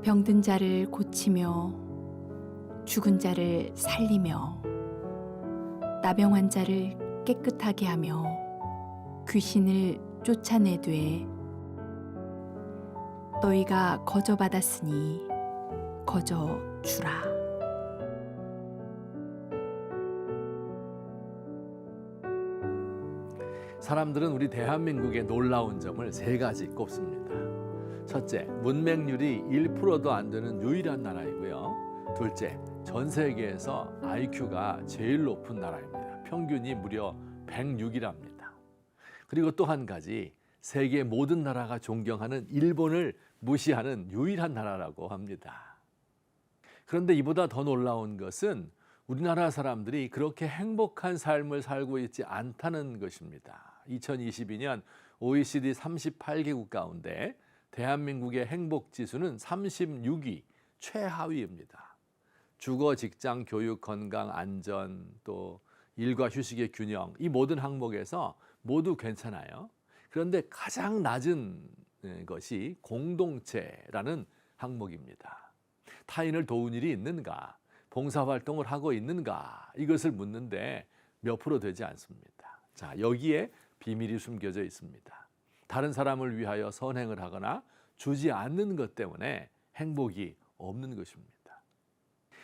병든 자를 고치며 죽은 자를 살리며 나병한 자를 깨끗하게 하며 귀신을 쫓아내되 너희가 거저 받았으니 거저 주라. 사람들은 우리 대한민국의 놀라운 점을 세 가지 꼽습니다. 첫째, 문맹률이 1%도 안 되는 유일한 나라이고요. 둘째, 전 세계에서 IQ가 제일 높은 나라입니다. 평균이 무려 106이랍니다. 그리고 또 한 가지, 세계 모든 나라가 존경하는 일본을 무시하는 유일한 나라라고 합니다. 그런데 이보다 더 놀라운 것은 우리나라 사람들이 그렇게 행복한 삶을 살고 있지 않다는 것입니다. 2022년 OECD 38개국 가운데 대한민국의 행복지수는 36위, 최하위입니다. 주거, 직장, 교육, 건강, 안전, 또 일과 휴식의 균형, 이 모든 항목에서 모두 괜찮아요. 그런데 가장 낮은 것이 공동체라는 항목입니다. 타인을 도운 일이 있는가? 봉사활동을 하고 있는가? 이것을 묻는데 몇 프로 되지 않습니다. 자, 여기에 비밀이 숨겨져 있습니다. 다른 사람을 위하여 선행을 하거나 주지 않는 것 때문에 행복이 없는 것입니다.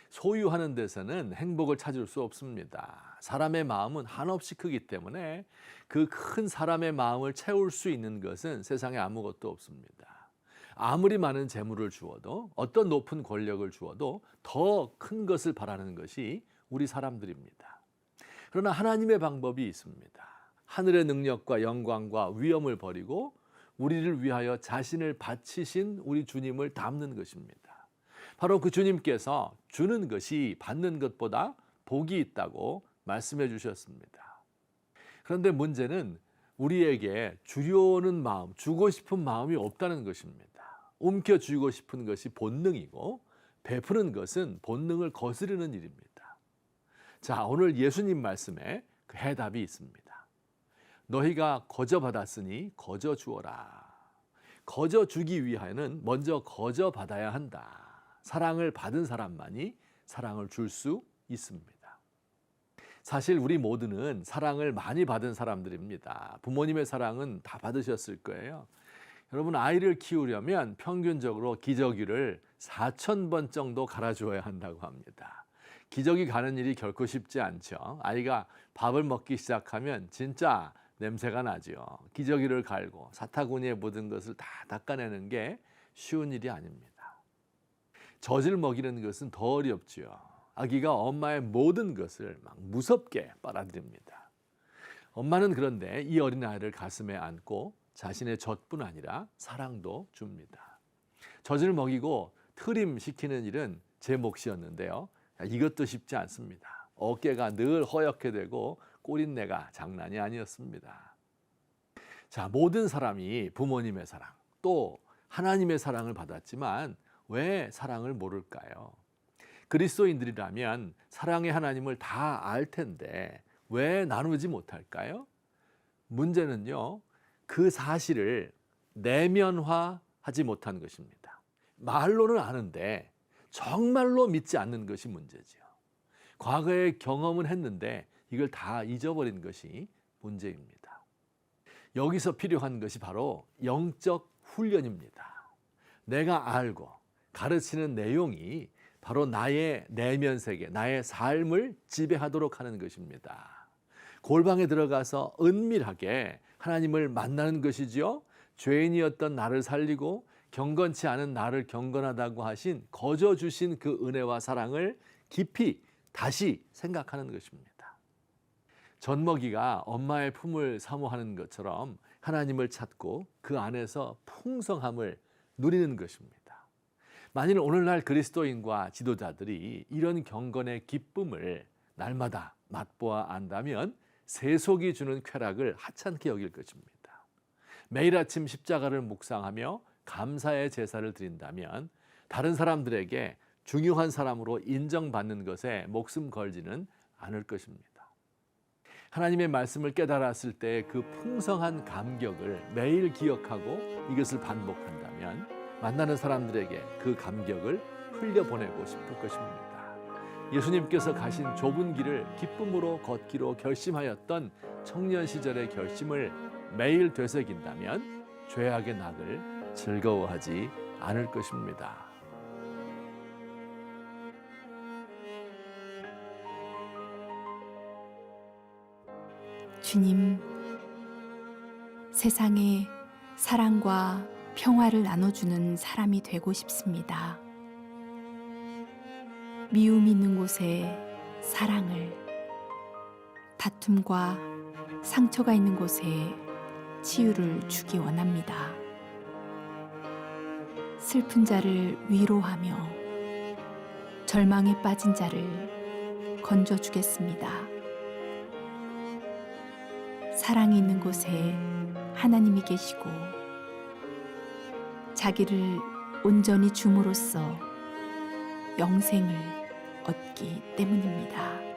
소유하는 데서는 행복을 찾을 수 없습니다. 사람의 마음은 한없이 크기 때문에 그 큰 사람의 마음을 채울 수 있는 것은 세상에 아무것도 없습니다. 아무리 많은 재물을 주어도, 어떤 높은 권력을 주어도 더 큰 것을 바라는 것이 우리 사람들입니다. 그러나 하나님의 방법이 있습니다. 하늘의 능력과 영광과 위엄을 버리고 우리를 위하여 자신을 바치신 우리 주님을 닮는 것입니다. 바로 그 주님께서 주는 것이 받는 것보다 복이 있다고 말씀해 주셨습니다. 그런데 문제는 우리에게 주려는 마음, 주고 싶은 마음이 없다는 것입니다. 움켜쥐고 싶은 것이 본능이고 베푸는 것은 본능을 거스르는 일입니다. 자, 오늘 예수님 말씀에 그 해답이 있습니다. 너희가 거저 받았으니 거저 주어라. 거저 주기 위하여는 먼저 거저 받아야 한다. 사랑을 받은 사람만이 사랑을 줄 수 있습니다. 사실 우리 모두는 사랑을 많이 받은 사람들입니다. 부모님의 사랑은 다 받으셨을 거예요. 여러분, 아이를 키우려면 평균적으로 기저귀를 4,000번 정도 갈아주어야 한다고 합니다. 기저귀 가는 일이 결코 쉽지 않죠. 아이가 밥을 먹기 시작하면 진짜 냄새가 나죠. 기저귀를 갈고 사타구니에 묻은 것을 다 닦아내는 게 쉬운 일이 아닙니다. 젖을 먹이는 것은 더 어렵죠. 아기가 엄마의 모든 것을 막 무섭게 빨아들입니다. 엄마는 그런데 이 어린아이를 가슴에 안고 자신의 젖뿐 아니라 사랑도 줍니다. 젖을 먹이고 트림시키는 일은 제 몫이었는데요. 이것도 쉽지 않습니다. 어깨가 늘 허옇게 되고 꼬린내가 장난이 아니었습니다. 자, 모든 사람이 부모님의 사랑, 또 하나님의 사랑을 받았지만 왜 사랑을 모를까요? 그리스도인들이라면 사랑의 하나님을 다 알 텐데 왜 나누지 못할까요? 문제는요, 그 사실을 내면화하지 못한 것입니다. 말로는 아는데 정말로 믿지 않는 것이 문제죠. 과거의 경험은 했는데 이걸 다 잊어버린 것이 문제입니다. 여기서 필요한 것이 바로 영적 훈련입니다. 내가 알고 가르치는 내용이 바로 나의 내면 세계, 나의 삶을 지배하도록 하는 것입니다. 골방에 들어가서 은밀하게 하나님을 만나는 것이지요. 죄인이었던 나를 살리고 경건치 않은 나를 경건하다고 하신 거저 주신 그 은혜와 사랑을 깊이 다시 생각하는 것입니다. 젖먹이가 엄마의 품을 사모하는 것처럼 하나님을 찾고 그 안에서 풍성함을 누리는 것입니다. 만일 오늘날 그리스도인과 지도자들이 이런 경건의 기쁨을 날마다 맛보아 안다면 세속이 주는 쾌락을 하찮게 여길 것입니다. 매일 아침 십자가를 묵상하며 감사의 제사를 드린다면 다른 사람들에게 중요한 사람으로 인정받는 것에 목숨 걸지는 않을 것입니다. 하나님의 말씀을 깨달았을 때 그 풍성한 감격을 매일 기억하고 이것을 반복한다면 만나는 사람들에게 그 감격을 흘려보내고 싶을 것입니다. 예수님께서 가신 좁은 길을 기쁨으로 걷기로 결심하였던 청년 시절의 결심을 매일 되새긴다면 죄악의 낙을 즐거워하지 않을 것입니다. 주님, 세상에 사랑과 평화를 나눠주는 사람이 되고 싶습니다. 미움 있는 곳에 사랑을, 다툼과 상처가 있는 곳에 치유를 주기 원합니다. 슬픈 자를 위로하며 절망에 빠진 자를 건져주겠습니다. 사랑이 있는 곳에 하나님이 계시고 자기를 온전히 줌으로써 영생을 얻기 때문입니다.